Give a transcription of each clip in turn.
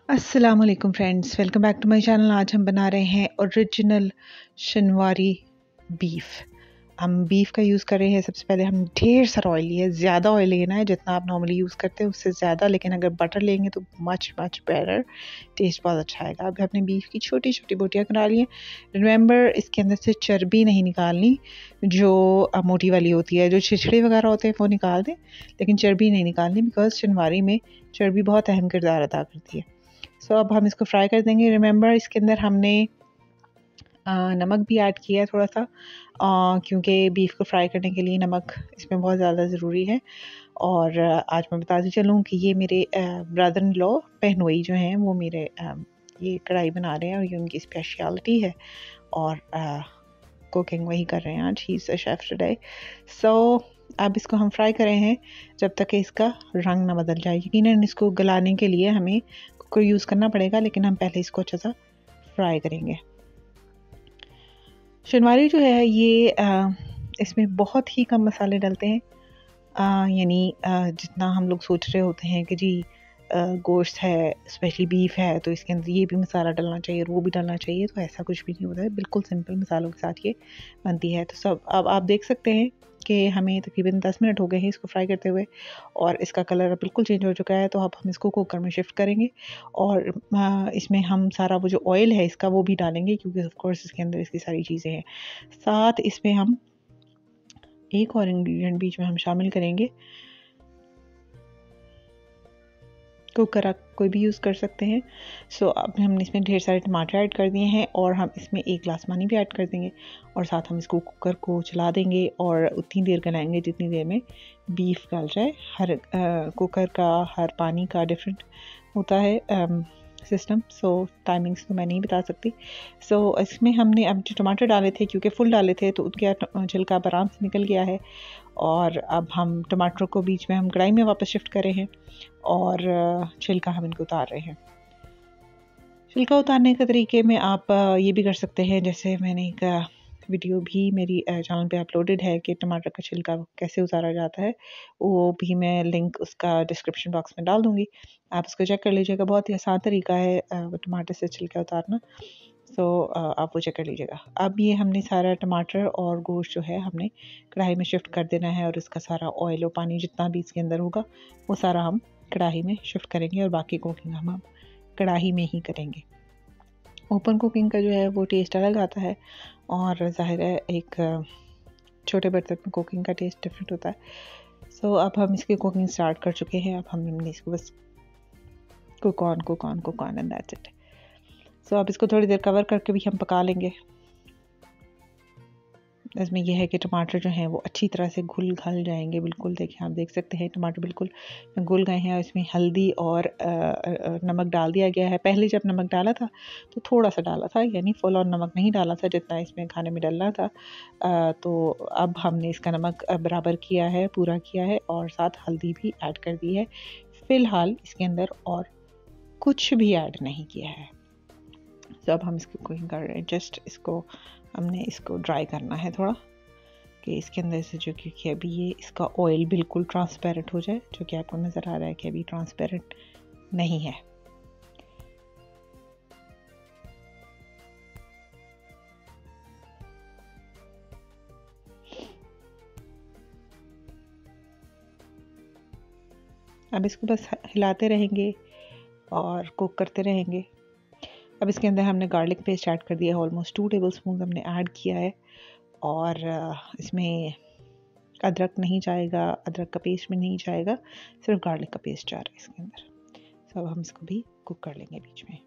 अस्सलाम वालेकुम friends, welcome back to my channel. आज हम बना रहे हैं ओरिजिनल शनवारी बीफ। हम बीफ का यूज़ कर रहे हैं। सबसे पहले हम ढेर सारा ऑयल लिया है। ज़्यादा ऑयल लेना है जितना आप नॉर्मली यूज़ करते हैं उससे ज़्यादा, लेकिन अगर बटर लेंगे तो मच मच बेटर, टेस्ट बहुत अच्छा आएगा। अब हमने बीफ की छोटी छोटी बोटियाँ करा ली हैं। रिमेंबर, इसके अंदर से चर्बी नहीं निकालनी, जो मोटी वाली होती है। जो छिछड़े वगैरह होते हैं वो निकाल दें, लेकिन चर्बी नहीं निकालनी, बिकॉज शनवारी में चर्बी बहुत अहम किरदार अदा करती है। सो अब हम इसको फ्राई कर देंगे। रिमेंबर, इसके अंदर हमने नमक भी ऐड किया है थोड़ा सा, क्योंकि बीफ को फ्राई करने के लिए नमक इसमें बहुत ज़्यादा ज़रूरी है। और आज मैं बताती चलूँ कि ये मेरे ब्रदर इन लॉ पहनोई जो हैं वो मेरे ये कढ़ाई बना रहे हैं और ये उनकी स्पेशलिटी है, और कुकिंग वही कर रहे हैं आज। He is a chef today. So अब इसको हम फ्राई कर रहे हैं जब तक कि इसका रंग ना बदल जाए। यकीनन इसको गलाने के लिए हमें कुकर यूज़ करना पड़ेगा, लेकिन हम पहले इसको अच्छा सा फ्राई करेंगे। शनवारी जो है ये इसमें बहुत ही कम मसाले डलते हैं, यानी जितना हम लोग सोच रहे होते हैं कि जी गोश्त है, स्पेशली बीफ है, तो इसके अंदर ये भी मसाला डलना चाहिए, वो भी डलना चाहिए, तो ऐसा कुछ भी नहीं होता है। बिल्कुल सिंपल मसालों के साथ ये बनती है। तो सब अब आप देख सकते हैं कि हमें तकरीबन 10 मिनट हो गए हैं इसको फ्राई करते हुए, और इसका कलर बिल्कुल चेंज हो चुका है। तो अब हम इसको कुकर में शिफ्ट करेंगे, और इसमें हम सारा वो जो ऑयल है इसका वो भी डालेंगे, क्योंकि ऑफ कोर्स इसके अंदर इसकी सारी चीज़ें हैं। साथ इसमें हम एक और इंग्रेडिएंट बीच में हम शामिल करेंगे। कुकर आप कोई भी यूज़ कर सकते हैं। सो अब हमने इसमें ढेर सारे टमाटर ऐड कर दिए हैं, और हम इसमें 1 गिलास पानी भी ऐड कर देंगे, और साथ हम इसको कुकर को चला देंगे और उतनी देर गलाएंगे जितनी देर में बीफ गल जाए। हर कुकर का, हर पानी का डिफरेंट होता है सिस्टम, सो टाइमिंग्स तो मैं नहीं बता सकती। सो इसमें हमने अब जो टमाटर डाले थे, क्योंकि फुल डाले थे, तो उनका छिलका आराम से निकल गया है। और अब हम टमाटर को बीच में हम कढ़ाई में वापस शिफ्ट कर रहे हैं, और छिलका हम इनको उतार रहे हैं। छिलका उतारने के तरीके में आप ये भी कर सकते हैं, जैसे मैंने एक वीडियो भी मेरी चैनल पे अपलोडेड है कि टमाटर का छिलका कैसे उतारा जाता है। वो भी मैं लिंक उसका डिस्क्रिप्शन बॉक्स में डाल दूँगी, आप उसको चेक कर लीजिएगा। बहुत ही आसान तरीका है टमाटर से छिलका उतारना। सो आप वो चेक कर लीजिएगा। अब ये हमने सारा टमाटर और गोश्त जो है हमने कढ़ाई में शिफ्ट कर देना है, और इसका सारा ऑयल और पानी जितना भी इसके अंदर होगा वो सारा हम कढ़ाई में शिफ्ट करेंगे, और बाकी कुकिंग हम कढ़ाई में ही करेंगे। ओपन कुकिंग का जो है वो टेस्ट अलग आता है, और ज़ाहिर है एक छोटे बर्तन में कुकिंग का टेस्ट डिफरेंट होता है। सो अब हम इसकी कुकिंग स्टार्ट कर चुके हैं। अब हमने इसको बस cook on and that's it. So अब इसको थोड़ी देर कवर करके भी हम पका लेंगे। इसमें यह है कि टमाटर जो हैं वो अच्छी तरह से घुल घल जाएंगे। बिल्कुल देखिए, आप देख सकते हैं टमाटर बिल्कुल घुल गए हैं। इसमें हल्दी और नमक डाल दिया गया है। पहले जब नमक डाला था तो थोड़ा सा डाला था, यानी फुल और नमक नहीं डाला था जितना इसमें खाने में डलना था। तो अब हमने इसका नमक बराबर किया है, पूरा किया है, और साथ हल्दी भी ऐड कर दी है। फ़िलहाल इसके अंदर और कुछ भी ऐड नहीं किया है। तो अब हम इसको कुकिंग कर रहे हैं। जस्ट इसको हमने इसको ड्राई करना है थोड़ा, कि इसके अंदर से जो, क्योंकि अभी ये इसका ऑयल बिल्कुल ट्रांसपेरेंट हो जाए, जो कि आपको नज़र आ रहा है कि अभी ट्रांसपेरेंट नहीं है। अब इसको बस हिलाते रहेंगे और कुक करते रहेंगे। अब इसके अंदर हमने गार्लिक पेस्ट ऐड कर दिया है, ऑलमोस्ट 2 टेबलस्पून हमने ऐड किया है, और इसमें अदरक नहीं जाएगा, अदरक का पेस्ट भी नहीं जाएगा, सिर्फ गार्लिक का पेस्ट जा रहा है इसके अंदर। तो अब हम इसको भी कुक कर लेंगे बीच में।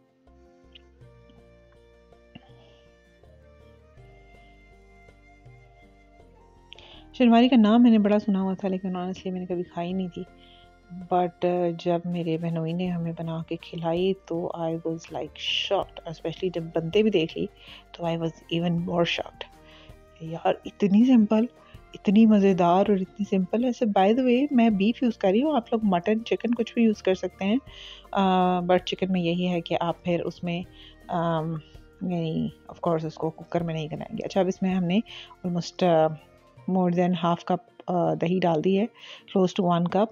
शनवारी का नाम मैंने बड़ा सुना हुआ था, लेकिन ऑनेस्टली मैंने कभी खाई नहीं थी। बट जब मेरे बहनोई ने हमें बना के खिलाई तो I was like shocked, specially जब बनते भी देख ली तो I was even more shocked. यार इतनी सिंपल, इतनी मज़ेदार और इतनी सिंपल। ऐसे बाय द वे मैं बीफ यूज़ कर रही हूँ, आप लोग मटन, चिकन कुछ भी यूज़ कर सकते हैं, बट चिकन में यही है कि आप फिर उसमें यानी ऑफ कोर्स उसको कुकर में नहीं बनाएंगे। अच्छा, अब इसमें हमने almost more than half cup दही डाल दी है, क्लोज टू 1 कप,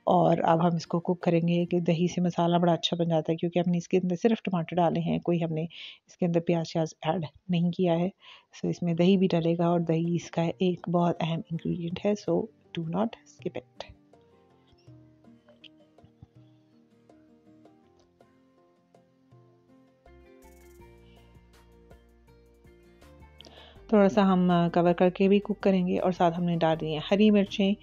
और अब हम इसको कुक करेंगे कि दही से मसाला बड़ा अच्छा बन जाता है, क्योंकि हमने इसके अंदर सिर्फ टमाटर डाले हैं, कोई हमने इसके अंदर प्याज श्याज ऐड नहीं किया है। सो इसमें दही भी डलेगा और दही इसका एक बहुत अहम इंग्रेडिएंट है, so do not skip it. थोड़ा सा हम कवर करके भी कुक करेंगे और साथ हमने डाल दी हैं हरी मिर्चें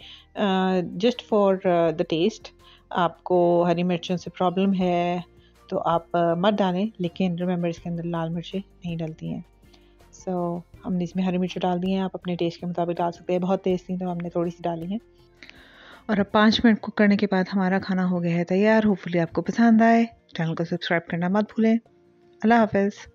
जस्ट फॉर द टेस्ट। आपको हरी मिर्चों से प्रॉब्लम है तो आप मत डालें, लेकिन रिमेंबर इसके अंदर लाल मिर्चें नहीं डलती हैं। सो हमने इसमें हरी मिर्च डाल दी हैं, आप अपने टेस्ट के मुताबिक डाल सकते हैं। बहुत तेज़ थी तो हमने थोड़ी सी डाली हैं। और अब 5 मिनट कुक करने के बाद हमारा खाना हो गया है तैयार। होपफुली आपको पसंद आए। चैनल को सब्सक्राइब करना मत भूलें। अल्लाह हाफ़िज़।